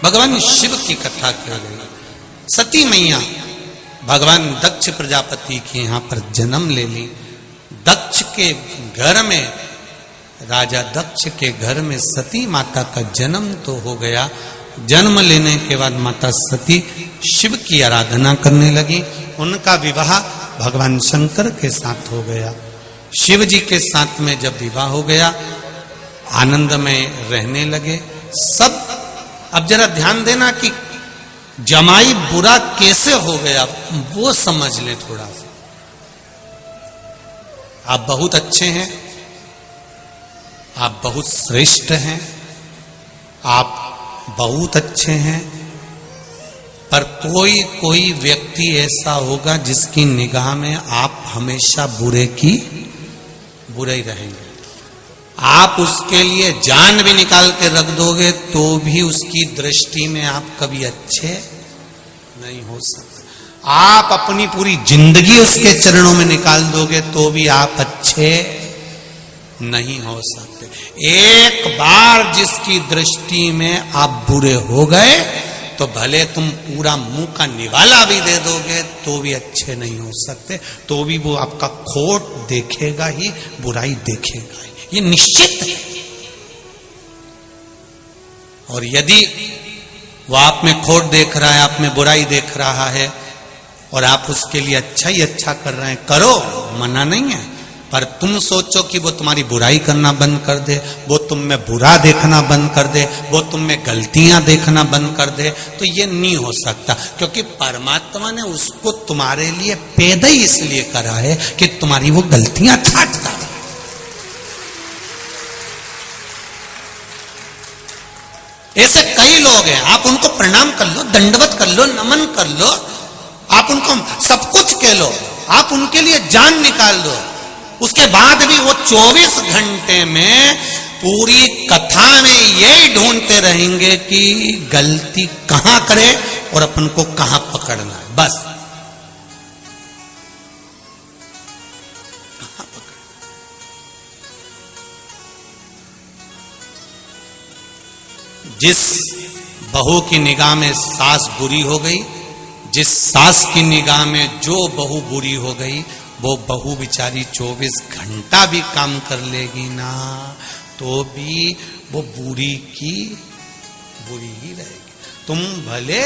भगवान शिव की कथा कर गई। सती मैया भगवान दक्ष प्रजापति के यहाँ पर जन्म ले ली। दक्ष के घर में, राजा दक्ष के घर में सती माता का जन्म तो हो गया। जन्म लेने के बाद माता सती शिव की आराधना करने लगी। उनका विवाह भगवान शंकर के साथ हो गया। शिव जी के साथ में जब विवाह हो गया, आनंद में रहने लगे सब। अब जरा ध्यान देना कि जमाई बुरा कैसे हो गया वो समझ ले थोड़ा सा। आप बहुत अच्छे हैं, आप बहुत श्रेष्ठ हैं, आप बहुत अच्छे हैं, पर कोई कोई व्यक्ति ऐसा होगा जिसकी निगाह में आप हमेशा बुरे ही रहेंगे। आप उसके लिए जान भी निकाल के रख दोगे तो भी उसकी दृष्टि में आप कभी अच्छे नहीं हो सकते। आप अपनी पूरी जिंदगी उसके चरणों में निकाल दोगे तो भी आप अच्छे नहीं हो सकते। एक बार जिसकी दृष्टि में आप बुरे हो गए तो भले तुम पूरा मुंह का निवाला भी दे दोगे तो भी अच्छे नहीं हो सकते। तो भी वो आपका खोट देखेगा ही, बुराई देखेगा ही, ये निश्चित है। और यदि वो आप में खोट देख रहा है, आप में बुराई देख रहा है और आप उसके लिए अच्छा ही अच्छा कर रहे हैं, करो, मना नहीं है। पर तुम सोचो कि वो तुम्हारी बुराई करना बंद कर दे, वो तुम में बुरा देखना बंद कर दे, वो तुम में गलतियां देखना बंद कर दे, तो ये नहीं हो सकता। क्योंकि परमात्मा ने उसको तुम्हारे लिए पैदा ही इसलिए करा है कि तुम्हारी वो गलतियां छांटता है। ऐसे कई लोग हैं, आप उनको प्रणाम कर लो, दंडवत कर लो, नमन कर लो, आप उनको सब कुछ कह लो, आप उनके लिए जान निकाल दो, उसके बाद भी वो 24 घंटे में पूरी कथा में यही ढूंढते रहेंगे कि गलती कहां करे और अपन को कहां पकड़ना है। बस कहां पकड़ना। जिस बहू की निगाह में सास बुरी हो गई, जिस सास की निगाह में जो बहू बुरी हो गई, वो बहू बिचारी 24 घंटा भी काम कर लेगी ना तो भी वो बुरी की बुरी ही रहेगी। तुम भले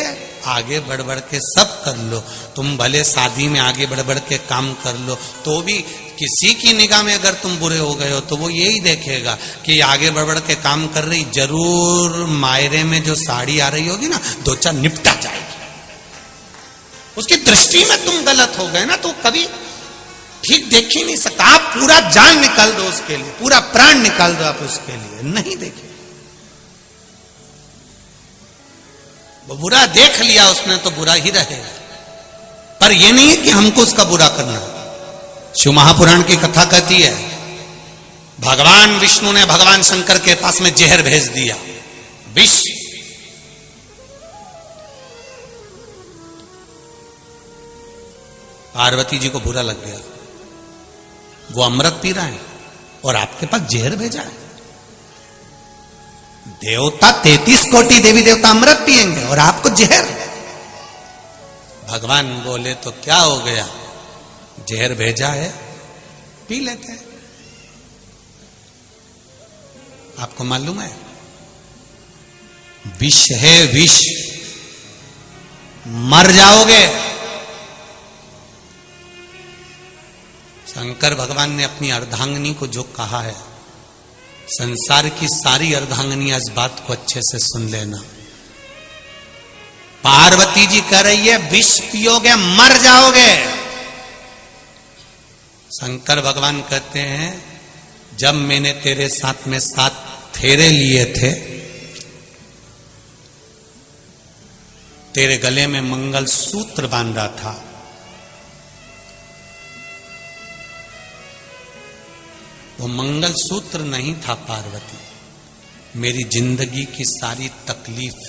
आगे बढ़ बढ़ के सब कर लो, तुम भले शादी में आगे बढ़ बढ़ के काम कर लो, तो भी किसी की निगाह में अगर तुम बुरे हो गए हो तो वो यही देखेगा कि आगे बढ़ बढ़ के काम कर रही, जरूर मायरे में जो साड़ी आ रही होगी ना, 2-4 निपटा जाएगी। उसकी दृष्टि में तुम गलत हो गए ना तो कभी ठीक देख ही नहीं सकता। आप पूरा जान निकाल दो उसके लिए, पूरा प्राण निकाल दो आप उसके लिए, नहीं देखे। वो बुरा देख लिया उसने तो बुरा ही रहेगा। पर यह नहीं है कि हमको उसका बुरा करना। शिव महापुराण की कथा कहती है, भगवान विष्णु ने भगवान शंकर के पास में जहर भेज दिया, विष। पार्वती जी को बुरा लग गया, वो अमृत पी रहा है और आपके पास जहर भेजा है। देवता 33 कोटि देवी देवता अमृत पिएंगे और आपको जहर। भगवान बोले तो क्या हो गया, जहर भेजा है, पी लेते हैं। आपको मालूम है विष है, विष, मर जाओगे। शंकर भगवान ने अपनी अर्धांगिनी को जो कहा है, संसार की सारी अर्धांगिनियां इस बात को अच्छे से सुन लेना। पार्वती जी कह रही है विष पियोगे मर जाओगे। शंकर भगवान कहते हैं जब मैंने तेरे साथ में 7 फेरे लिए थे, तेरे गले में मंगल सूत्र बांधा था, वो मंगल सूत्र नहीं था पार्वती, मेरी जिंदगी की सारी तकलीफ,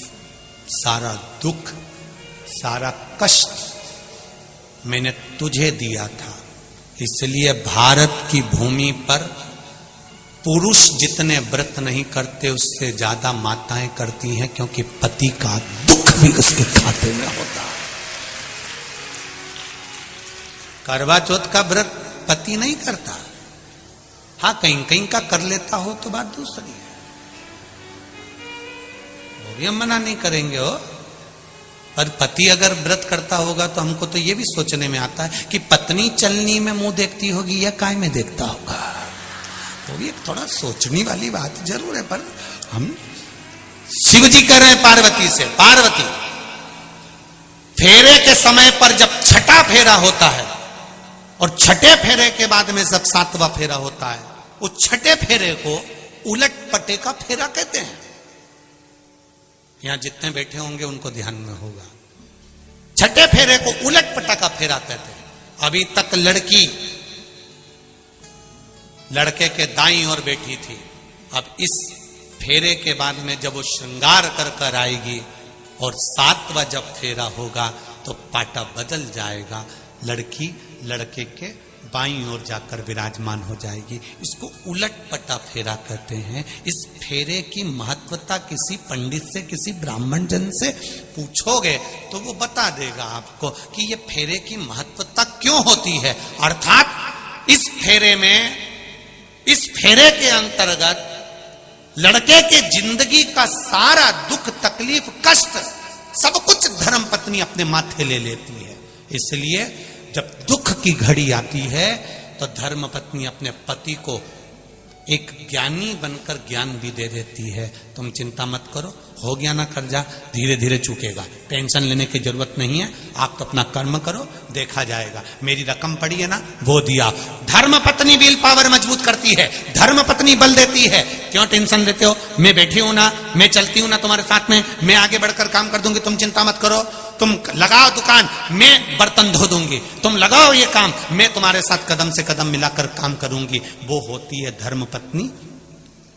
सारा दुख, सारा कष्ट मैंने तुझे दिया था। इसलिए भारत की भूमि पर पुरुष जितने व्रत नहीं करते उससे ज्यादा माताएं करती हैं, क्योंकि पति का दुख भी उसके खाते में होता है। करवा चौथ का व्रत पति नहीं करता, हाँ कहीं कहीं का कर लेता हो तो बात दूसरी है, वो भी हम मना नहीं करेंगे हो। पर पति अगर व्रत करता होगा तो हमको तो ये भी सोचने में आता है कि पत्नी चलनी में मुंह देखती होगी या काय में देखता होगा, वो भी एक थोड़ा सोचने वाली बात जरूर है। पर हम शिव जी कह रहे हैं पार्वती से, पार्वती फेरे के समय पर जब छठा फेरा होता है और छठे फेरे के बाद में जब सातवां फेरा होता है, उस छठे फेरे को उलट पटे का फेरा कहते हैं। यहां जितने बैठे होंगे उनको ध्यान में होगा, छठे फेरे को उलट पटा का फेरा कहते हैं। अभी तक लड़की लड़के के दाईं ओर बैठी थी, अब इस फेरे के बाद में जब वो श्रृंगार कर कर आएगी और सातवां जब फेरा होगा तो पाटा बदल जाएगा, लड़की लड़के के बाईं ओर जाकर विराजमान हो जाएगी। इसको उलट पटा फेरा कहते हैं। इस फेरे की महत्वता किसी पंडित से, किसी ब्राह्मण जन से पूछोगे तो वो बता देगा आपको कि ये फेरे की महत्वता क्यों होती है। अर्थात इस फेरे में, इस फेरे के अंतर्गत लड़के के जिंदगी का सारा दुख, तकलीफ, कष्ट सब कुछ धर्मपत्नी अपने माथे ले लेती है। इसलिए जब दुख की घड़ी आती है तो धर्मपत्नी अपने पति को एक ज्ञानी बनकर ज्ञान भी दे देती है। तुम चिंता मत करो, हो गया ना कर्जा, धीरे धीरे चुकेगा, टेंशन लेने की जरूरत नहीं है, आप तो अपना कर्म करो, देखा जाएगा। मेरी रकम पड़ी है ना, वो दिया। धर्मपत्नी विल पावर मजबूत करती है, धर्मपत्नी बल देती है। क्यों टेंशन लेते हो, मैं बैठी हूं ना, मैं चलती हूं ना तुम्हारे साथ में, मैं आगे बढ़कर काम कर दूंगी, तुम चिंता मत करो। तुम लगाओ दुकान, मैं बर्तन धो दूंगी, तुम लगाओ ये काम, मैं तुम्हारे साथ कदम से कदम मिलाकर काम करूंगी। वो होती है धर्मपत्नी।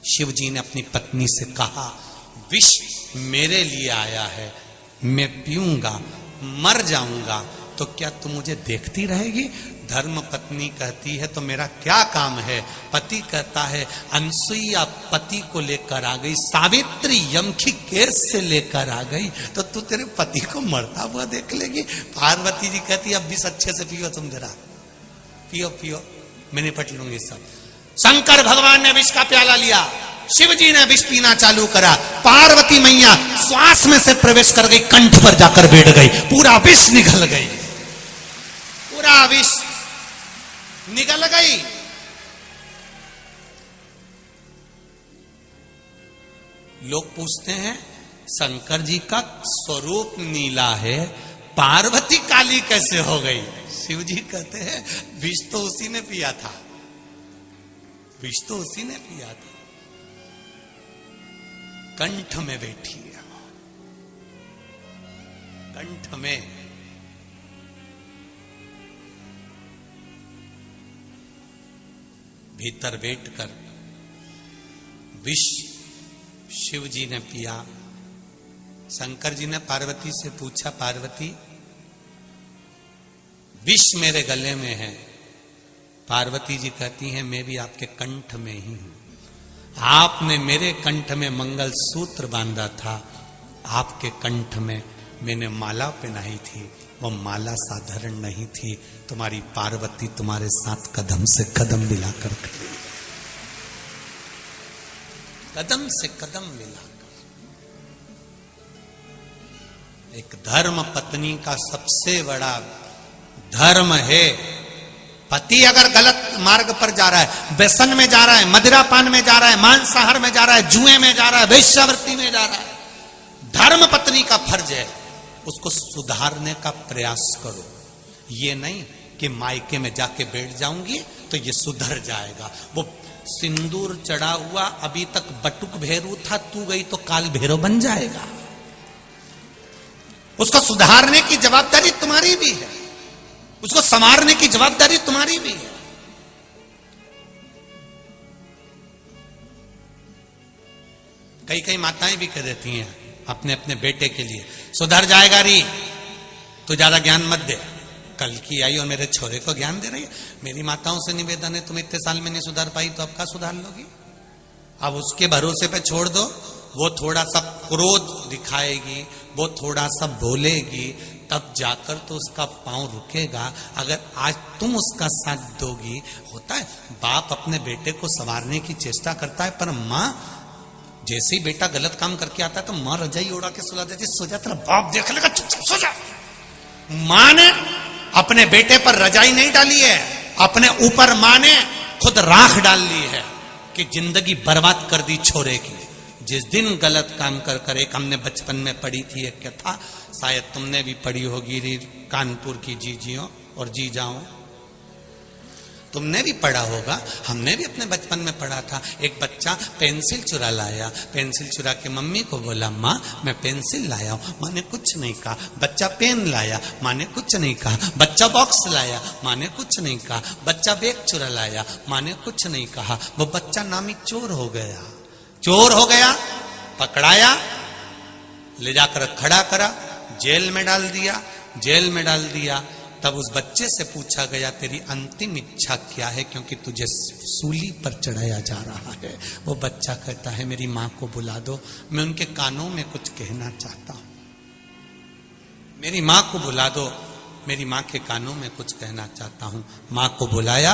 शिव जी ने अपनी पत्नी से कहा, विष मेरे लिए आया है, मैं पीऊंगा, मर जाऊंगा, तो क्या तुम मुझे देखती रहेगी? धर्मपत्नी कहती है तो मेरा क्या काम है? पति कहता है अनसुईया पति को लेकर आ गई, सावित्री यम की केस से लेकर आ गई, तो तू तेरे पति को मरता हुआ देख लेगी? पार्वती जी कहती अब भी अच्छे से पियो, तुम जरा पियो पियो, मैं निपट लूंगी सब। शंकर भगवान ने विष का प्याला लिया, शिव जी ने विष पीना चालू करा, पार्वती मैया श्वास में से प्रवेश कर गई, कंठ पर जाकर बैठ गई, पूरा विष निकल गई, पूरा विष निकल गई। लोग पूछते हैं शंकर जी का स्वरूप नीला है, पार्वती काली कैसे हो गई? शिव जी कहते हैं विष तो उसी ने पिया था, विष तो उसी ने पिया था, कंठ में बैठी है, कंठ में। भीतर बैठकर विष शिव जी ने पिया। शंकर जी ने पार्वती से पूछा, पार्वती विष मेरे गले में है। पार्वती जी कहती हैं मैं भी आपके कंठ में ही हूं, आपने मेरे कंठ में मंगल सूत्र बांधा था, आपके कंठ में मैंने माला पहनाई थी, वो माला साधारण नहीं थी, तुम्हारी पार्वती तुम्हारे साथ कदम से कदम मिलाकर खड़ी, कदम से कदम मिलाकर। एक धर्म पत्नी का सबसे बड़ा धर्म है, पति अगर गलत मार्ग पर जा रहा है, व्यसन में जा रहा है, मदिरा पान में जा रहा है, मांसाहार में जा रहा है, जुए में जा रहा है, वेश्यावृत्ति में जा रहा है, धर्म पत्नी का फर्ज है उसको सुधारने का प्रयास करो। ये नहीं कि मायके में जाके बैठ जाऊंगी तो ये सुधर जाएगा। वो सिंदूर चढ़ा हुआ अभी तक बटुक भैरू था, तू गई तो काल भैरव बन जाएगा। उसको सुधारने की जवाबदारी तुम्हारी भी है, उसको संवारने की जवाबदारी तुम्हारी भी है। कई कई माताएं भी कह देती हैं अपने अपने बेटे के लिए, सुधर जाएगा री, तो ज्यादा ज्ञान मत दे। कल की आई और मेरे छोरे को ज्ञान दे रही है। मेरी माताओं से निवेदन है, तुम इतने साल में नहीं सुधार पाई तो अब का सुधार लोगी? अब उसके भरोसे पे छोड़ दो, वो थोड़ा सा क्रोध दिखाएगी, वो थोड़ा सा बोलेगी, तब जाकर तो उसका पांव रुकेगा। अगर आज तुम उसका साथ दोगी, होता है बाप अपने बेटे को संवारने की चेष्टा करता है, पर माँ जैसे ही बेटा गलत काम करके आता है तो माँ रजाई उड़ा के सुला देती, सो जा तेरा बाप देख लेगा, चुपचाप सो जा। माँ ने अपने बेटे पर रजाई नहीं डाली है, अपने ऊपर माँ ने खुद राख डाल ली है कि जिंदगी बर्बाद कर दी छोरे की। जिस दिन गलत काम कर एक हमने बचपन में पढ़ी थी एक कथा, शायद तुमने भी पढ़ी होगी, कानपुर की जीजियों और जीजाओं, तुमने भी पढ़ा होगा, हमने भी अपने बचपन में पढ़ा था। एक बच्चा पेंसिल चुरा लाया, पेंसिल चुरा के मम्मी को बोला, माँ मैं पेंसिल लाया हूं। माँ ने कुछ नहीं कहा। बच्चा पेन लाया, माँ ने कुछ नहीं कहा। बच्चा बॉक्स लाया, माँ ने कुछ नहीं कहा। बच्चा बैग चुरा लाया, माँ ने कुछ नहीं कहा। वो बच्चा नामी चोर हो गया। चोर हो गया, पकड़ाया, ले जाकर खड़ा करा, जेल में डाल दिया। जेल में डाल दिया, तब उस बच्चे से पूछा गया तेरी अंतिम इच्छा क्या है, क्योंकि तुझे सूली पर चढ़ाया जा रहा है। वो बच्चा कहता है मेरी माँ को बुला दो, मैं उनके कानों में कुछ कहना चाहता हूं। मेरी माँ को बुला दो, मेरी माँ के कानों में कुछ कहना चाहता हूं। माँ को बुलाया,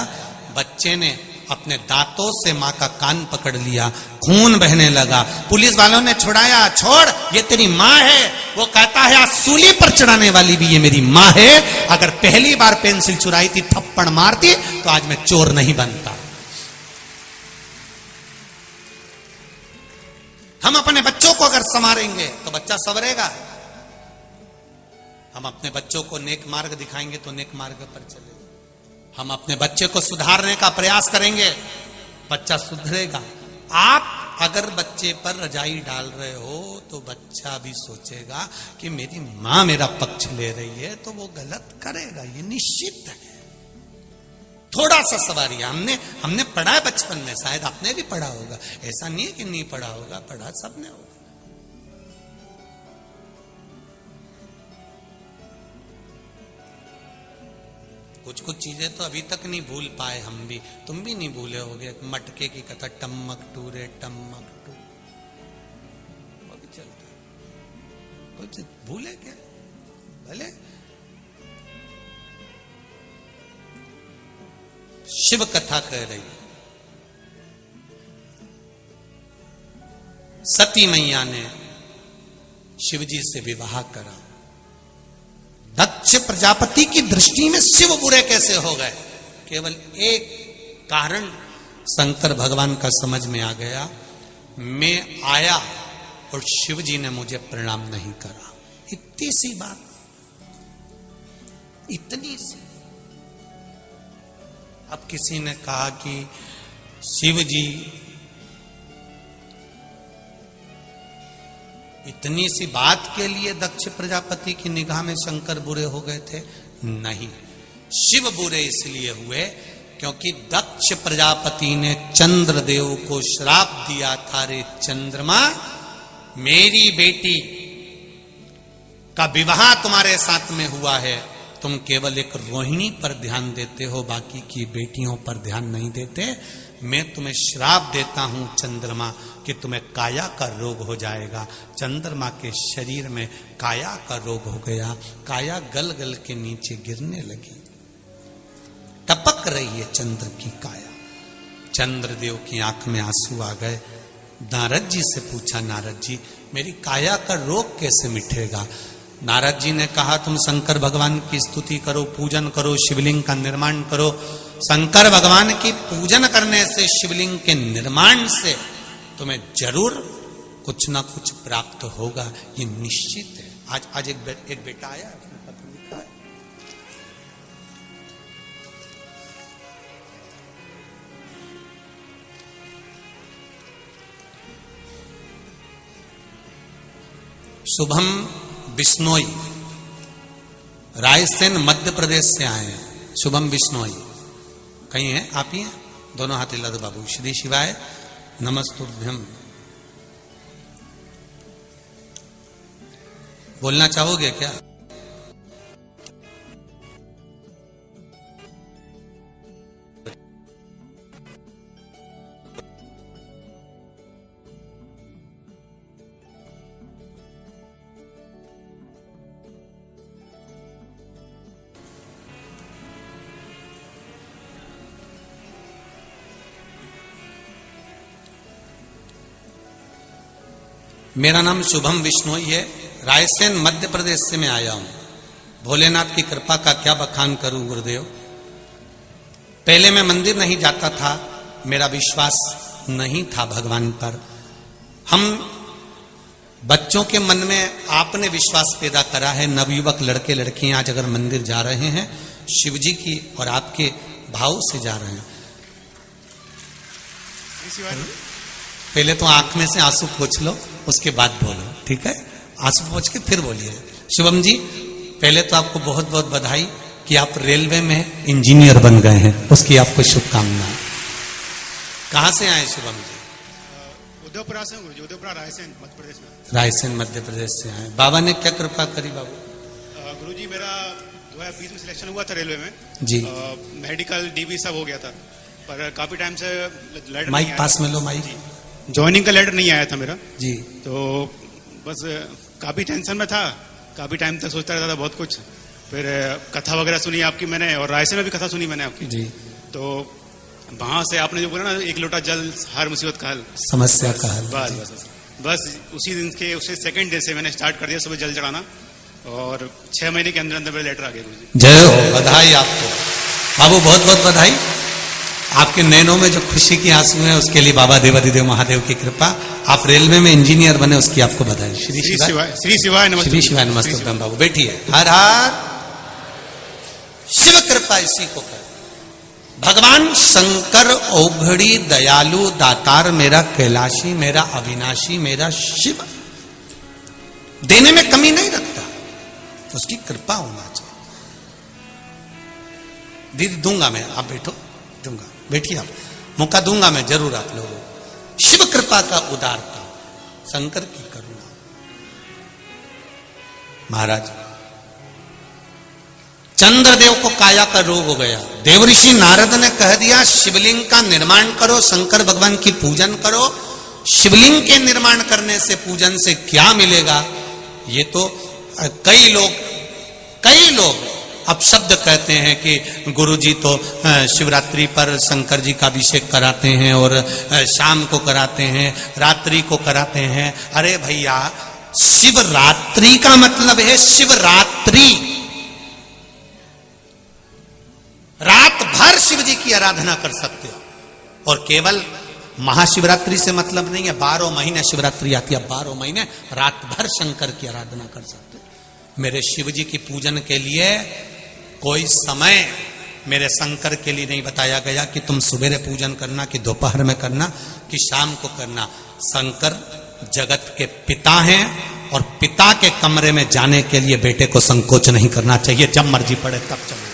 बच्चे ने अपने दांतों से माँ का कान पकड़ लिया, खून बहने लगा। पुलिस वालों ने छुड़ाया, छोड़ ये तेरी माँ है। वो कहता है आज सूली पर चढ़ाने वाली भी ये मेरी माँ है। अगर पहली बार पेंसिल चुराई थी, थप्पड़ मारती, तो आज मैं चोर नहीं बनता। हम अपने बच्चों को अगर संवारेंगे तो बच्चा संवरेगा। हम अपने बच्चों को नेक मार्ग दिखाएंगे तो नेक मार्ग पर चलेगा। हम अपने बच्चे को सुधारने का प्रयास करेंगे, बच्चा सुधरेगा। आप अगर बच्चे पर रजाई डाल रहे हो तो बच्चा भी सोचेगा कि मेरी माँ मेरा पक्ष ले रही है, तो वो गलत करेगा, ये निश्चित है। थोड़ा सा सवारी हमने पढ़ा है बचपन में, शायद आपने भी पढ़ा होगा। ऐसा नहीं है कि नहीं पढ़ा होगा, पढ़ा सबने होगा। कुछ कुछ चीजें तो अभी तक नहीं भूल पाए हम भी, तुम भी नहीं भूले होगे। मटके की कथा, टम्मक टू रे टम्मक टू, वो भी चलता है। कुछ भूले क्या? भले शिव कथा कह रही, सती मैया ने शिवजी से विवाह करा। दक्ष प्रजापति की दृष्टि में शिव बुरे कैसे हो गए? केवल एक कारण शंकर भगवान का समझ में आ गया, मैं आया और शिव जी ने मुझे प्रणाम नहीं करा। इतनी सी बात, इतनी सी। अब किसी ने कहा कि शिव जी इतनी सी बात के लिए दक्ष प्रजापति की निगाह में शंकर बुरे हो गए थे? नहीं, शिव बुरे इसलिए हुए क्योंकि दक्ष प्रजापति ने चंद्रदेव को श्राप दिया था, रे चंद्रमा, मेरी बेटी का विवाह तुम्हारे साथ में हुआ है, तुम केवल एक रोहिणी पर ध्यान देते हो, बाकी की बेटियों पर ध्यान नहीं देते। मैं तुम्हें श्राप देता हूं चंद्रमा कि तुम्हें काया का रोग हो जाएगा। चंद्रमा के शरीर में काया का रोग हो गया, काया गल गल के नीचे गिरने लगी, टपक रही है चंद्र की काया। चंद्रदेव की आंख में आंसू आ गए। नारद जी से पूछा, नारद जी मेरी काया का रोग कैसे मिटेगा? नारद जी ने कहा तुम शंकर भगवान की स्तुति करो, पूजन करो, शिवलिंग का निर्माण करो। शंकर भगवान की पूजन करने से, शिवलिंग के निर्माण से तुम्हें जरूर कुछ ना कुछ प्राप्त होगा, ये निश्चित है। आज एक बेटा आया, उसने पत्र लिखा है, शुभम बिश्नोई, रायसेन मध्य प्रदेश से आए हैं। शुभम बिश्नोई कहीं हैं? आप ही हैं? दोनों हाथ हिला दो बाबू। श्री शिवाय नमस्तुभ्यम। बोलना चाहोगे क्या? मेरा नाम शुभम बिश्नोई है। रायसेन मध्य प्रदेश से मैं आया हूं। भोलेनाथ की कृपा का क्या बखान करूं गुरुदेव। पहले मैं मंदिर नहीं जाता था, मेरा विश्वास नहीं था भगवान पर। हम बच्चों के मन में आपने विश्वास पैदा करा है। नवयुवक लड़के लड़कियां आज अगर मंदिर जा रहे हैं, शिव जी की और आपके भाव से जा रहे हैं। पहले तो आंख में से आंसू पोंछ लो, उसके बाद बोलो, ठीक है? आंसू पोंछ के फिर बोलिए। शुभम जी, पहले तो आपको बहुत बहुत बधाई कि आप रेलवे में इंजीनियर बन गए हैं, उसकी आपको शुभकामनाएं। कहां से आए शुभम जी? उदयपुरा से हूँ, उदयपुरा रायसेन मध्य प्रदेश में। रायसेन मध्य प्रदेश से आए। बाबा ने क्या कृपा करी बाबू? गुरुजी मेरा 2020 में सिलेक्शन हुआ था रेलवे में जी। मेडिकल डीबी सब हो गया था, पर काफी टाइम से लेटर माइक पास में लो, माइक। ज्वाइनिंग का लेटर नहीं आया था मेरा जी। तो बस काफी टेंशन में था, काफी टाइम तक सोचता रहता था बहुत कुछ। फिर कथा वगैरह सुनी आपकी मैंने, और रायसेन में भी कथा सुनी मैंने आपकी जी। तो वहां से आपने जो बोला ना, एक लोटा जल हर मुसीबत का हल, समस्या का हल। बस उसी दिन के उसी सेकंड डे से मैंने स्टार्ट कर दिया सुबह जल चढ़ाना, और 6 महीने के अंदर अंदर मेरा लेटर आ गया गुरुजी। जय हो, बधाई आपको बाबू, बहुत बहुत बधाई। आपके नैनों में जो खुशी की आंसू है उसके लिए बाबा देवाधिदेव महादेव की कृपा। आप रेलवे में इंजीनियर बने, उसकी आपको बधाई। श्री शिवाय, श्री शिवाय नमस्ते। श्री शिवाय नमस्ते। बाबू बैठिए। हर हर शिव कृपा इसी को कर। भगवान शंकर औघड़ी दयालु दातार, मेरा कैलाशी, मेरा अविनाशी, मेरा शिव देने में कमी नहीं रखता, उसकी कृपा होना चाहिए। दीदी दूंगा मैं, आप बैठो, दूंगा, बैठिए आप, मौका दूंगा मैं जरूर आप लोगों को। शिव कृपा का उदारता, शंकर की करुणा। महाराज चंद्रदेव को काया का रोग हो गया। देवऋषि नारद ने कह दिया शिवलिंग का निर्माण करो, शंकर भगवान की पूजन करो। शिवलिंग के निर्माण करने से, पूजन से क्या मिलेगा? ये तो कई लोग अपशब्द कहते हैं कि गुरुजी तो शिवरात्रि पर शंकर जी का अभिषेक कराते हैं और शाम को कराते हैं, रात्रि को कराते हैं। अरे भैया, शिवरात्रि का मतलब है शिवरात्रि, रात भर शिव जी की आराधना कर सकते हो। और केवल महाशिवरात्रि से मतलब नहीं है, 12 महीने शिवरात्रि आती है, 12 महीने रात भर शंकर की आराधना कर सकते हो। मेरे शिव जी की पूजन के लिए कोई समय मेरे शंकर के लिए नहीं बताया गया कि तुम सुबह पूजन करना, कि दोपहर में करना, कि शाम को करना। शंकर जगत के पिता हैं, और पिता के कमरे में जाने के लिए बेटे को संकोच नहीं करना चाहिए। जब मर्जी पड़े तब चले।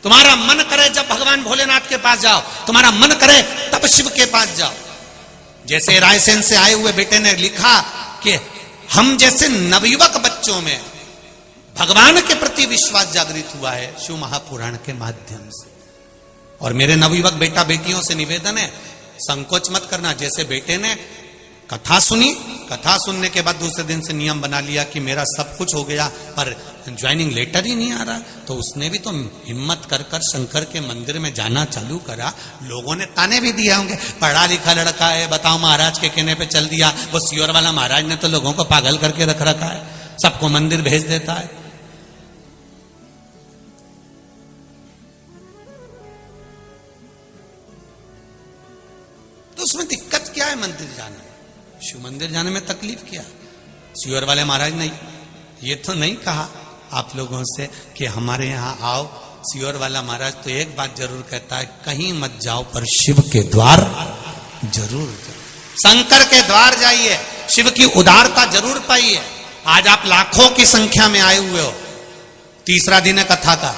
तुम्हारा मन करे जब भगवान भोलेनाथ के पास जाओ, तुम्हारा मन करे तब शिव के पास जाओ। जैसे रायसेन से आए हुए बेटे ने लिखा कि हम जैसे नवयुवक बच्चों में भगवान के प्रति विश्वास जागृत हुआ है शिव महापुराण के माध्यम से। और मेरे नवयुवक बेटा बेटियों से निवेदन है, संकोच मत करना। जैसे बेटे ने कथा सुनी, कथा सुनने के बाद दूसरे दिन से नियम बना लिया कि मेरा सब कुछ हो गया पर ज्वाइनिंग लेटर ही नहीं आ रहा, तो उसने भी तो हिम्मत कर कर शंकर के मंदिर में जाना चालू करा। लोगों ने ताने भी दिए होंगे, पढ़ा लिखा लड़का है, बताओ महाराज के कहने पे चल दिया। वो सियोर वाला महाराज ने तो लोगों को पागल करके रख रखा है, सबको मंदिर भेज देता है। तो उसमें दिक्कत क्या है मंदिर जाने में? शिव मंदिर जाने में तकलीफ क्या? सियोर वाले महाराज ने ये तो नहीं कहा आप लोगों से कि हमारे यहाँ आओ। सियोर वाला महाराज तो एक बात जरूर कहता है, कहीं मत जाओ पर शिव के द्वार जरूर जाओ, शंकर के द्वार जाइए, शिव की उदारता जरूर पाइए। आज आप लाखों की संख्या में आए हुए हो, तीसरा दिन है कथा का,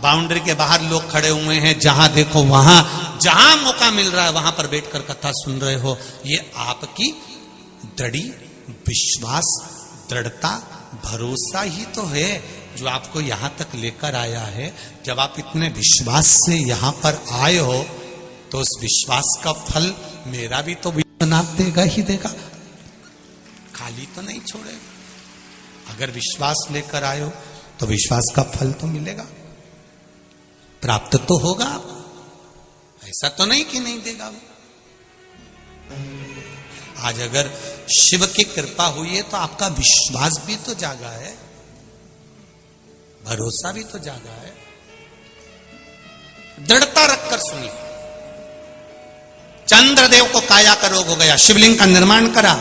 बाउंड्री के बाहर लोग खड़े हुए हैं, जहां देखो वहां, जहां मौका मिल रहा है वहां पर बैठकर कथा सुन रहे हो। ये आपकी दृढ़ विश्वास, दृढ़ता, भरोसा ही तो है जो आपको यहां तक लेकर आया है। जब आप इतने विश्वास से यहां पर आए हो तो उस विश्वास का फल मेरा भी तो विश्वनाथ देगा ही देगा, खाली तो नहीं छोड़े। अगर विश्वास लेकर आए हो तो विश्वास का फल तो मिलेगा, प्राप्त तो होगा आपको, ऐसा तो नहीं कि नहीं देगा वो। आज अगर शिव की कृपा हुई है तो आपका विश्वास भी तो जागा है, भरोसा भी तो जागा है। दृढ़ता रखकर सुनिए। चंद्रदेव को काया का रोग हो गया, शिवलिंग का निर्माण करा,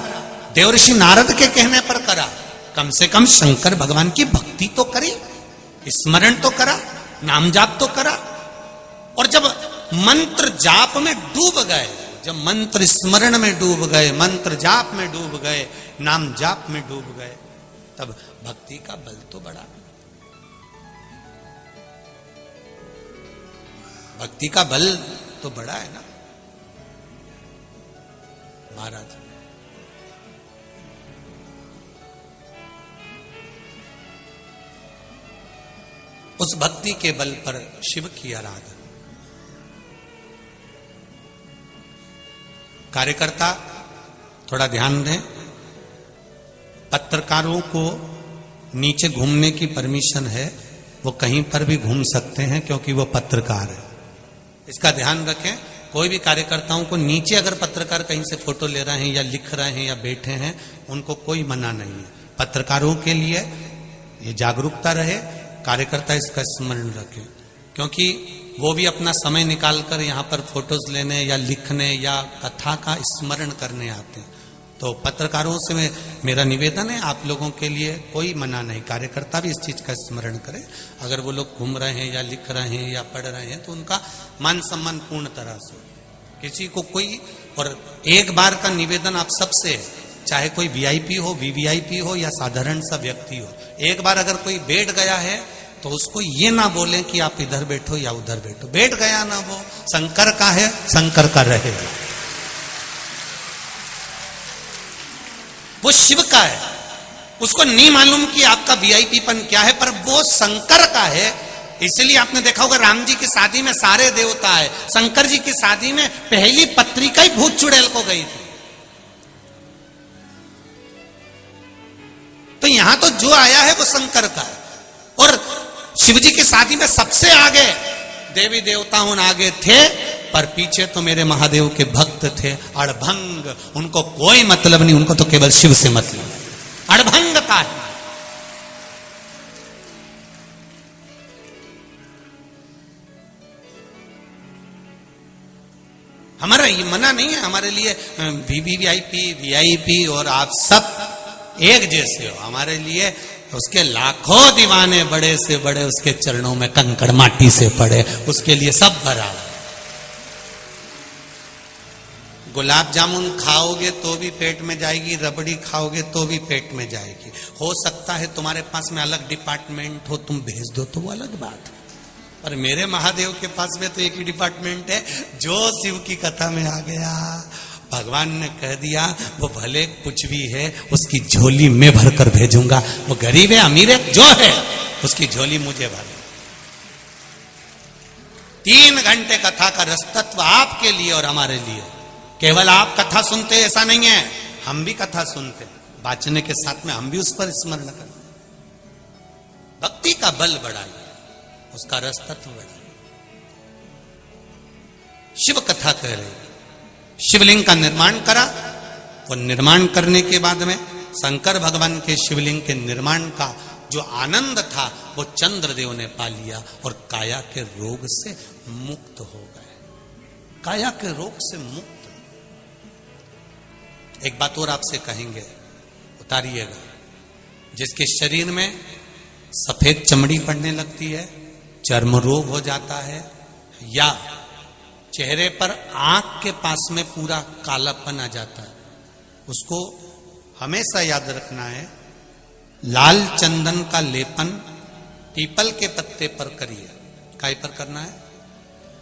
देवर्षि नारद के कहने पर करा। कम से कम शंकर भगवान की भक्ति तो करी, स्मरण तो करा, नाम जाप तो करा। और जब मंत्र जाप में डूब गए, जब मंत्र स्मरण में डूब गए, मंत्र जाप में डूब गए, नाम जाप में डूब गए, तब भक्ति का बल तो बढ़ा। भक्ति का बल तो बड़ा है ना महाराज। उस भक्ति के बल पर शिव की आराधना। कार्यकर्ता थोड़ा ध्यान दें, पत्रकारों को नीचे घूमने की परमिशन है, वो कहीं पर भी घूम सकते हैं क्योंकि वो पत्रकार है। इसका ध्यान रखें। कोई भी कार्यकर्ताओं को नीचे अगर पत्रकार कहीं से फोटो ले रहे हैं या लिख रहे हैं या बैठे हैं, उनको कोई मना नहीं है। पत्रकारों के लिए ये जागरूकता रहे, कार्यकर्ता इसका स्मरण रखें, क्योंकि वो भी अपना समय निकालकर यहाँ पर फोटोज लेने या लिखने या कथा का स्मरण करने आते हैं। तो पत्रकारों से मेरा निवेदन है, आप लोगों के लिए कोई मना नहीं, कार्यकर्ता भी इस चीज का स्मरण करें। अगर वो लोग घूम रहे हैं या लिख रहे हैं या पढ़ रहे हैं तो उनका मान सम्मान पूर्ण तरह से, किसी को कोई। और एक बार का निवेदन आप सबसे है, चाहे कोई वीआईपी हो, वीवीआईपी हो या साधारण सा व्यक्ति हो, एक बार अगर कोई बैठ गया है तो उसको ये ना बोलें कि आप इधर बैठो या उधर बैठो। बैठ गया ना, वो शंकर का है, शंकर का रहेगा, वो शिव का है। उसको नहीं मालूम कि आपका वीआईपीपन क्या है, पर वो शंकर का है। इसलिए आपने देखा होगा राम जी की शादी में सारे देवता है, शंकर जी की शादी में पहली पत्रिका ही भूत चुड़ैल को गई थी। तो यहां तो जो आया है वो शंकर का है। और शिव जी की शादी में सबसे आगे देवी देवताओं आगे थे, पर पीछे तो मेरे महादेव के भक्त थे अड़भंग। उनको कोई मतलब नहीं, उनको तो केवल शिव से मतलब है, अड़भंग का है। हमारा ये मना नहीं है, हमारे लिए वीवीआईपी वीआईपी और आप सब एक जैसे हो। हमारे लिए उसके लाखों दीवाने बड़े से बड़े उसके चरणों में कंकड़ माटी से पड़े, उसके लिए सब बराबर। गुलाब जामुन खाओगे तो भी पेट में जाएगी, रबड़ी खाओगे तो भी पेट में जाएगी। हो सकता है तुम्हारे पास में अलग डिपार्टमेंट हो, तुम भेज दो तो वो अलग बात है, पर मेरे महादेव के पास में तो एक ही डिपार्टमेंट है। जो शिव की कथा में आ गया, भगवान ने कह दिया वो भले कुछ भी है उसकी झोली में भरकर भेजूंगा। वो गरीब है अमीर है जो है उसकी झोली मुझे भर। 3 घंटे कथा का रसतत्व आपके लिए और हमारे लिए। केवल आप कथा सुनते ऐसा नहीं है, हम भी कथा सुनते, बाचने के साथ में हम भी उस पर स्मरण करते। भक्ति का बल बढ़ाइए, उसका रसतत्व बढ़ाइए। शिव कथा कह रहे, शिवलिंग का निर्माण करा। वो निर्माण करने के बाद में शंकर भगवान के शिवलिंग के निर्माण का जो आनंद था वो चंद्रदेव ने पा लिया और काया के रोग से मुक्त हो गए। काया के रोग से मुक्त। एक बात और आपसे कहेंगे, उतारिएगा। जिसके शरीर में सफेद चमड़ी पड़ने लगती है, चर्म रोग हो जाता है, या चेहरे पर आंख के पास में पूरा कालापन आ जाता है, उसको हमेशा याद रखना है, लाल चंदन का लेपन पीपल के पत्ते पर करिए। काय पर करना है?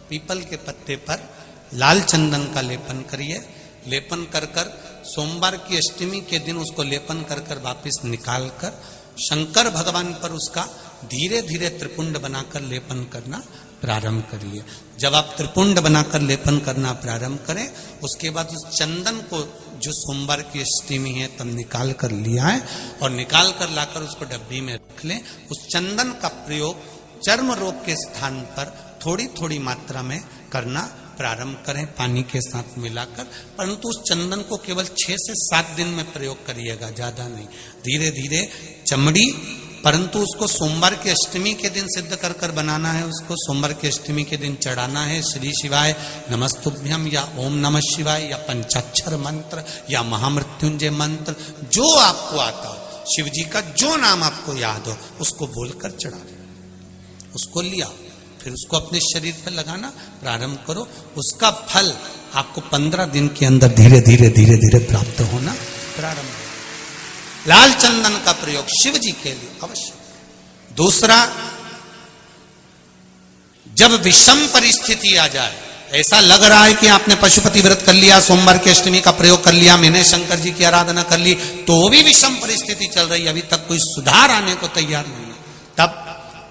पीपल के पत्ते पर लाल चंदन का लेपन करिए। लेपन कर कर सोमवार की अष्टमी के दिन उसको लेपन कर कर वापिस निकाल कर शंकर भगवान पर उसका धीरे धीरे त्रिपुंड बनाकर लेपन करना प्रारंभ करिए। जब आप त्रिपुंड बनाकर लेपन करना प्रारंभ करें, उसके बाद उस चंदन को जो सोमवार की अष्टमी है तब निकाल कर लिया है और निकाल कर लाकर उसको डब्बी में रख लें। उस चंदन का प्रयोग चर्म रोग के स्थान पर थोड़ी थोड़ी मात्रा में करना प्रारंभ करें पानी के साथ मिलाकर, परंतु उस चंदन को केवल 6 से 7 दिन में प्रयोग करिएगा, ज्यादा नहीं। धीरे धीरे चमड़ी, परंतु उसको सोमवार की अष्टमी के दिन सिद्ध कर कर बनाना है, उसको सोमवार की अष्टमी के दिन चढ़ाना है। श्री शिवाय नमस्तुभ्यम या ओम नमः शिवाय या पंचाक्षर मंत्र या महामृत्युंजय मंत्र, जो आपको आता हो, शिव जी का जो नाम आपको याद हो उसको बोलकर चढ़ा दो, उसको लिया, फिर उसको अपने शरीर पर लगाना प्रारंभ करो। उसका फल आपको 15 दिन के अंदर धीरे धीरे धीरे धीरे प्राप्त होना प्रारंभ हो। लाल चंदन का प्रयोग शिव जी के लिए अवश्य। दूसरा, जब विषम परिस्थिति आ जाए, ऐसा लग रहा है कि आपने पशुपति व्रत कर लिया, सोमवार की अष्टमी का प्रयोग कर लिया, मैंने शंकर जी की आराधना कर ली, तो भी विषम परिस्थिति चल रही है, अभी तक कोई सुधार आने को तैयार नहीं है, तब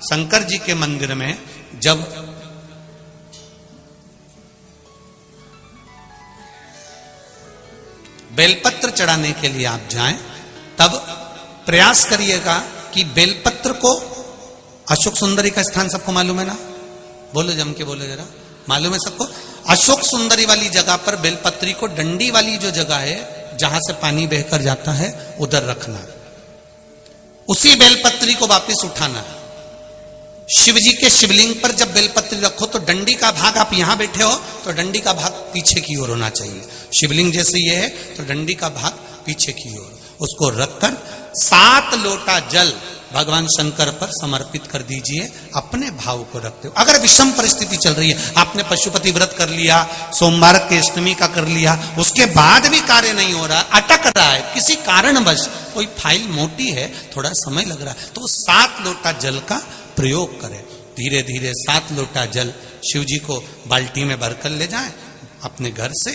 शंकर जी के मंदिर में जब बेलपत्र चढ़ाने के लिए आप जाएं, तब प्रयास करिएगा कि बेलपत्र को, अशोक सुंदरी का स्थान सबको मालूम है ना, बोलो जम के बोलो जरा, मालूम है सबको? अशोक सुंदरी वाली जगह पर बेलपत्री को डंडी वाली जो जगह है जहां से पानी बहकर जाता है उधर रखना, उसी बेलपत्री को वापस उठाना है। शिव जी के शिवलिंग पर जब बेलपत्री रखो तो डंडी का भाग, आप यहां बैठे हो तो डंडी का भाग पीछे की ओर होना चाहिए, शिवलिंग जैसे ये है तो डंडी का भाग पीछे की ओर, उसको रखकर 7 लोटा जल भगवान शंकर पर समर्पित कर दीजिए, अपने भाव को रखते हो। अगर विषम परिस्थिति चल रही है, आपने पशुपति व्रत कर लिया, सोमवार की अष्टमी का कर लिया, उसके बाद भी कार्य नहीं हो रहा, अटक रहा है किसी कारणवश, कोई फाइल मोटी है, थोड़ा समय लग रहा है, तो 7 लोटा जल का प्रयोग करें। धीरे धीरे 7 लोटा जल शिव जी को बाल्टी में भरकर ले जाएं अपने घर से।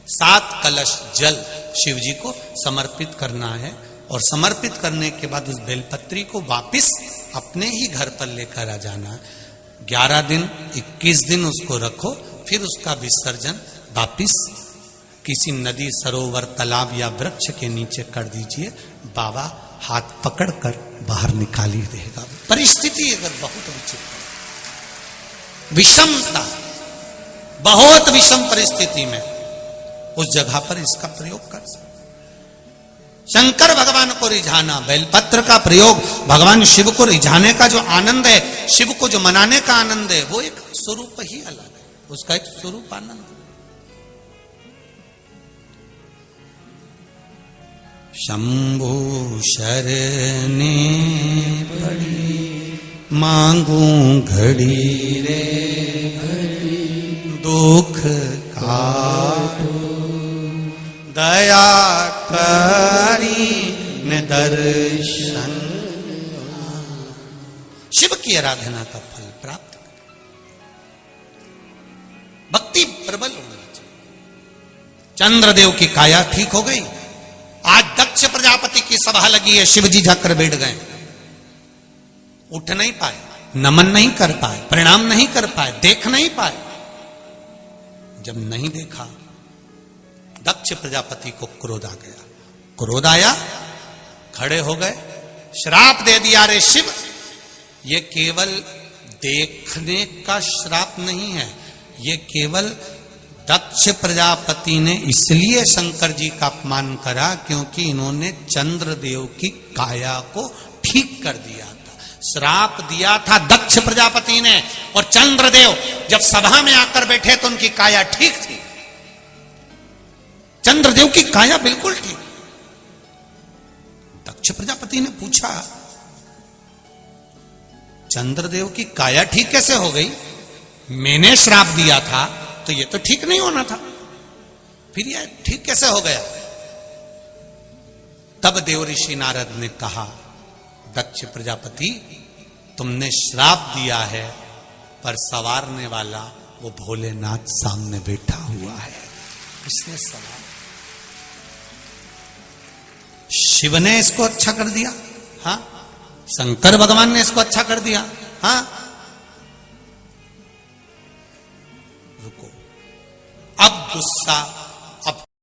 7 कलश जल शिव जी को समर्पित करना है, और समर्पित करने के बाद उस बेलपत्री को वापस अपने ही घर पर लेकर आ जाना। 11 दिन 21 दिन उसको रखो, फिर उसका विसर्जन वापिस किसी नदी, सरोवर, तालाब या वृक्ष के नीचे कर दीजिए। बाबा हाथ पकड़कर बाहर निकाल ही देगा। परिस्थिति अगर बहुत विचित्र, विषमता, बहुत विषम परिस्थिति में उस जगह पर इसका प्रयोग कर सकते। शंकर भगवान को रिझाना, बेलपत्र का प्रयोग भगवान शिव को रिझाने का जो आनंद है, शिव को जो मनाने का आनंद है, वो एक स्वरूप ही अलग है, उसका एक स्वरूप आनंद है। शंभु शरणे पड़ी मांगू घड़ी रे घड़ी, दुख काटो दया करी न दर्शन। शिव की आराधना का फल प्राप्त करें, भक्ति प्रबल होनी चाहिए। चंद्रदेव की काया ठीक हो गई। आज दक्ष प्रजापति की सभा लगी है, शिव जी जाकर बैठ गए, उठ नहीं पाए, नमन नहीं कर पाए, प्रणाम नहीं कर पाए, देख नहीं पाए। जब नहीं देखा, दक्ष प्रजापति को क्रोध आ गया। क्रोध आया, खड़े हो गए, श्राप दे दिया, रे शिव, ये केवल देखने का श्राप नहीं है, ये केवल दक्ष प्रजापति ने इसलिए शंकर जी का अपमान करा क्योंकि इन्होंने चंद्रदेव की काया को ठीक कर दिया था। श्राप दिया था दक्ष प्रजापति ने, और चंद्रदेव जब सभा में आकर बैठे तो उनकी काया ठीक थी। चंद्रदेव की काया बिल्कुल ठीक। दक्ष प्रजापति ने पूछा, चंद्रदेव की काया ठीक कैसे हो गई? मैंने श्राप दिया था तो ये तो ठीक नहीं होना था, फिर यह ठीक कैसे हो गया? तब देव ऋषि नारद ने कहा, दक्ष प्रजापति, तुमने श्राप दिया है, पर संवारने वाला वो भोलेनाथ सामने बैठा हुआ है, उसने सवार। शिव ने इसको अच्छा कर दिया, हाँ, शंकर भगवान ने इसको अच्छा कर दिया, हाँ। रुको, अब गुस्सा